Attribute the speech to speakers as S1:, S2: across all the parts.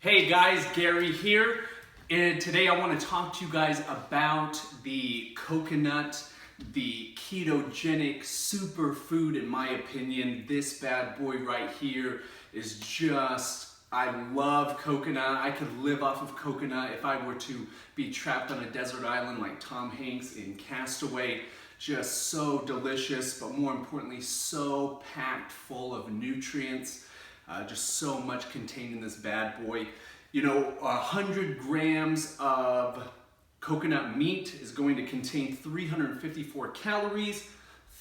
S1: Hey guys, Gary here, and today I want to talk to you guys about the coconut, the ketogenic superfood. In my opinion, this bad boy right here is just, I love coconut. I could live off of coconut if I were to be trapped on a desert island like Tom Hanks in Castaway. Just so delicious, but more importantly, so packed full of nutrients. Just so much contained in this bad boy. You know, 100 grams of coconut meat is going to contain 354 calories,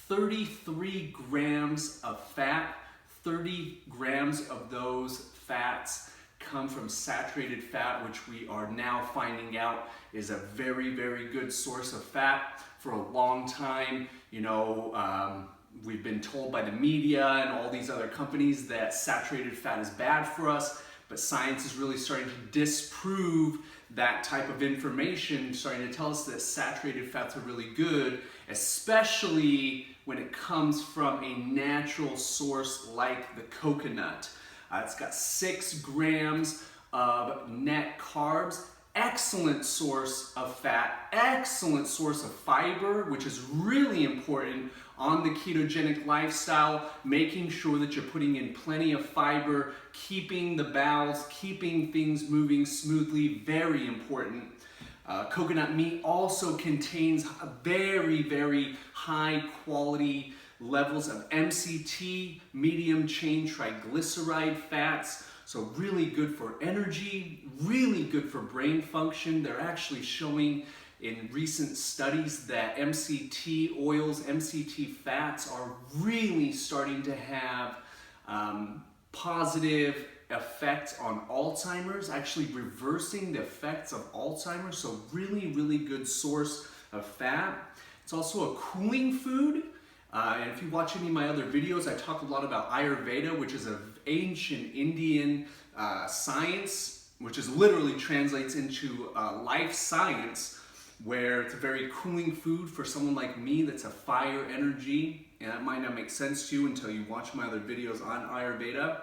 S1: 33 grams of fat. 30 grams of those fats come from saturated fat, which we are now finding out is a very, very good source of fat. For a long time, you know, we've been told by the media and all these other companies that saturated fat is bad for us, but science is really starting to disprove that type of information, starting to tell us that saturated fats are really good, especially when it comes from a natural source like the coconut. It's got 6 grams of net carbs, excellent source of fat, excellent source of fiber, which is really important on the ketogenic lifestyle, making sure that you're putting in plenty of fiber, keeping the bowels, keeping things moving smoothly, very important. Coconut meat also contains very, very high quality levels of MCT, medium chain triglyceride fats. So really good for energy, really good for brain function. They're actually showing in recent studies that MCT oils, MCT fats are really starting to have positive effects on Alzheimer's, actually reversing the effects of Alzheimer's. So really, really good source of fat. It's also a cooling food. And if you watch any of my other videos, I talk a lot about Ayurveda, which is an ancient Indian science, which is literally translates into life science, where it's a very cooling food for someone like me that's a fire energy. And that might not make sense to you until you watch my other videos on Ayurveda.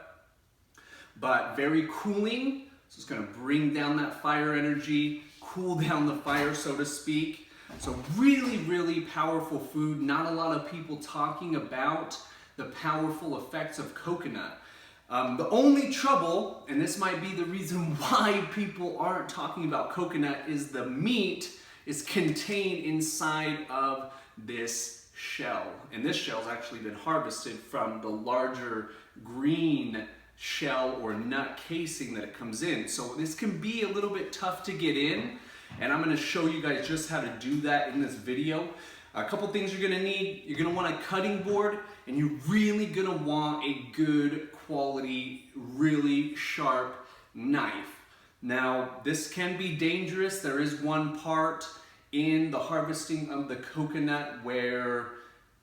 S1: But very cooling, so it's gonna bring down that fire energy, cool down the fire, so to speak. So really, really powerful food. Not a lot of people talking about the powerful effects of coconut. The only trouble, and this might be the reason why people aren't talking about coconut, is the meat is contained inside of this shell. And this shell's actually been harvested from the larger green shell or nut casing that it comes in. So this can be a little bit tough to get in. And I'm going to show you guys just how to do that in this video. A couple things you're going to need. You're going to want a cutting board, and you're really going to want a good quality, really sharp knife. Now, this can be dangerous. There is one part in the harvesting of the coconut where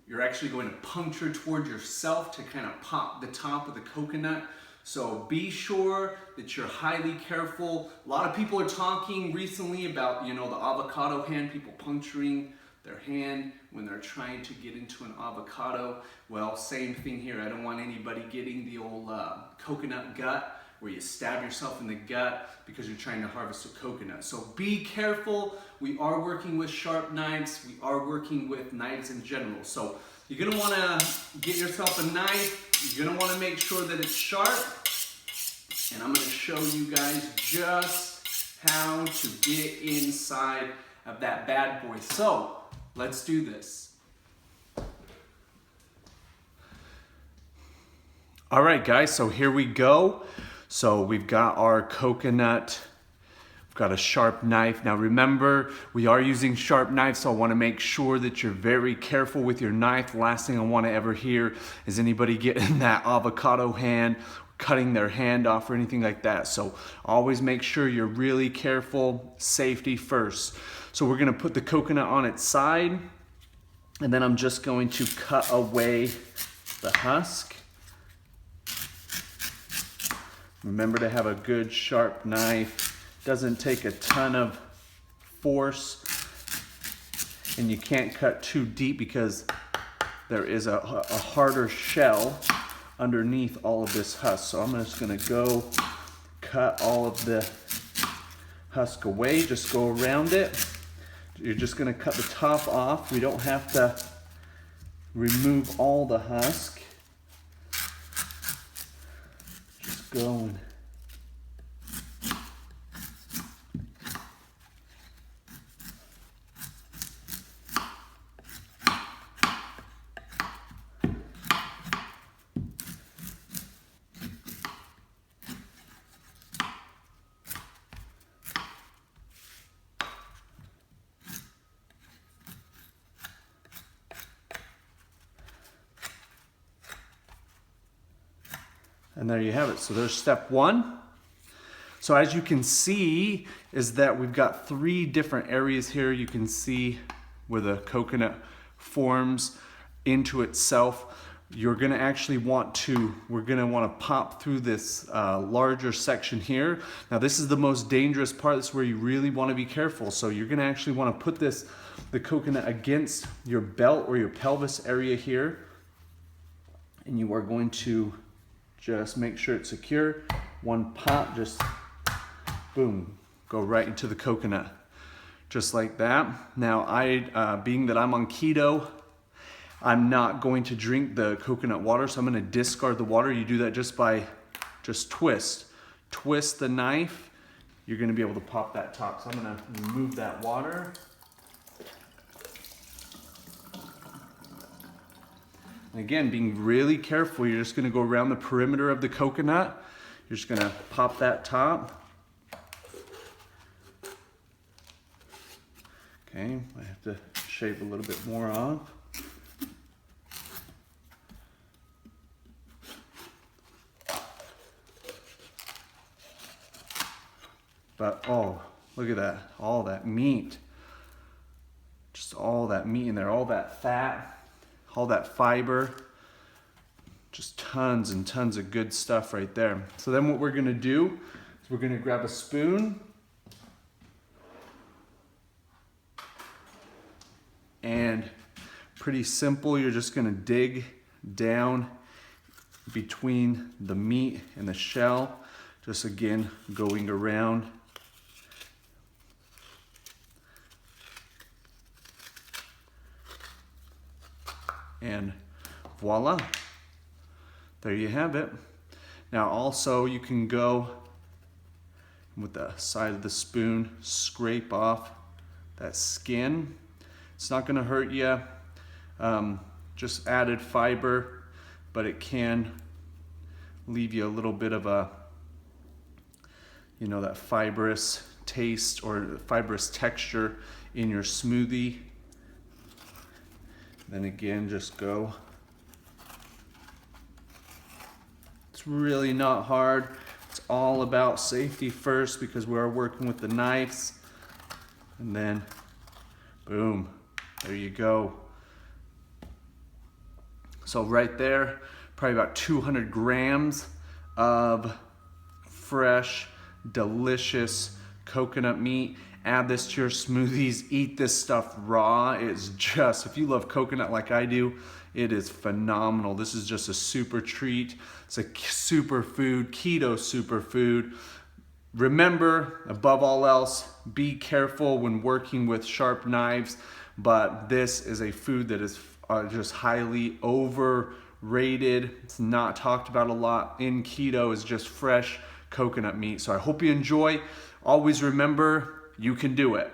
S1: you're actually going to puncture towards yourself to kind of pop the top of the coconut. So be sure that you're highly careful. A lot of people are talking recently about, you know, the avocado hand, people puncturing their hand when they're trying to get into an avocado. Well, same thing here. I don't want anybody getting the old coconut gut where you stab yourself in the gut because you're trying to harvest a coconut. So be careful. We are working with sharp knives. We are working with knives in general. So you're gonna wanna get yourself a knife. You're gonna wanna make sure that it's sharp. And I'm gonna show you guys just how to get inside of that bad boy. So let's do this. All right, guys, so here we go. So we've got our coconut. We've got a sharp knife. Now remember, we are using sharp knives, so I want to make sure that you're very careful with your knife. The last thing I want to ever hear is anybody getting that avocado hand, cutting their hand off or anything like that. So always make sure you're really careful. Safety first. So we're going to put the coconut on its side, and then I'm just going to cut away the husk. Remember to have a good sharp knife. Doesn't take a ton of force, and you can't cut too deep because there is a harder shell underneath all of this husk. So I'm just gonna go cut all of the husk away. Just go around it. You're just going to cut the top off. We don't have to remove all the husk. Just go and and there you have it. So there's step one. So as you can see is that we've got 3 different areas here. You can see where the coconut forms into itself. You're gonna actually want to, we're gonna wanna pop through this larger section here. Now this is the most dangerous part. This is where you really wanna be careful. So you're gonna actually wanna put the coconut against your belt or your pelvis area here. And you are going to just make sure it's secure. One pop, just boom, go right into the coconut. Just like that. Now being that I'm on keto, I'm not going to drink the coconut water, so I'm gonna discard the water. You do that just by, twist the knife. You're gonna be able to pop that top. So I'm gonna remove that water. And again, being really careful, you're just gonna go around the perimeter of the coconut. You're just gonna pop that top. Okay, I have to shave a little bit more off. But oh, look at that, all that meat. Just all that meat in there, all that fat. All that fiber, just tons and tons of good stuff right there. So then what we're gonna do is we're gonna grab a spoon and pretty simple, you're just gonna dig down between the meat and the shell, just again going around. And voila, there you have it. Now also you can go with the side of the spoon, scrape off that skin. It's not gonna hurt you, just added fiber, but it can leave you a little bit of a, that fibrous taste or fibrous texture in your smoothie. Then again, just go. It's really not hard. It's all about safety first because we are working with the knives. And then, boom, there you go. So right there, probably about 200 grams of fresh, delicious coconut meat. Add this to your smoothies, eat this stuff raw. It's just, if you love coconut like I do, it is phenomenal. This is just a super treat. It's a superfood, keto superfood. Remember, above all else, be careful when working with sharp knives, but this is a food that is just highly overrated. It's not talked about a lot in keto. Is just fresh coconut meat. So I hope you enjoy. Always remember, you can do it.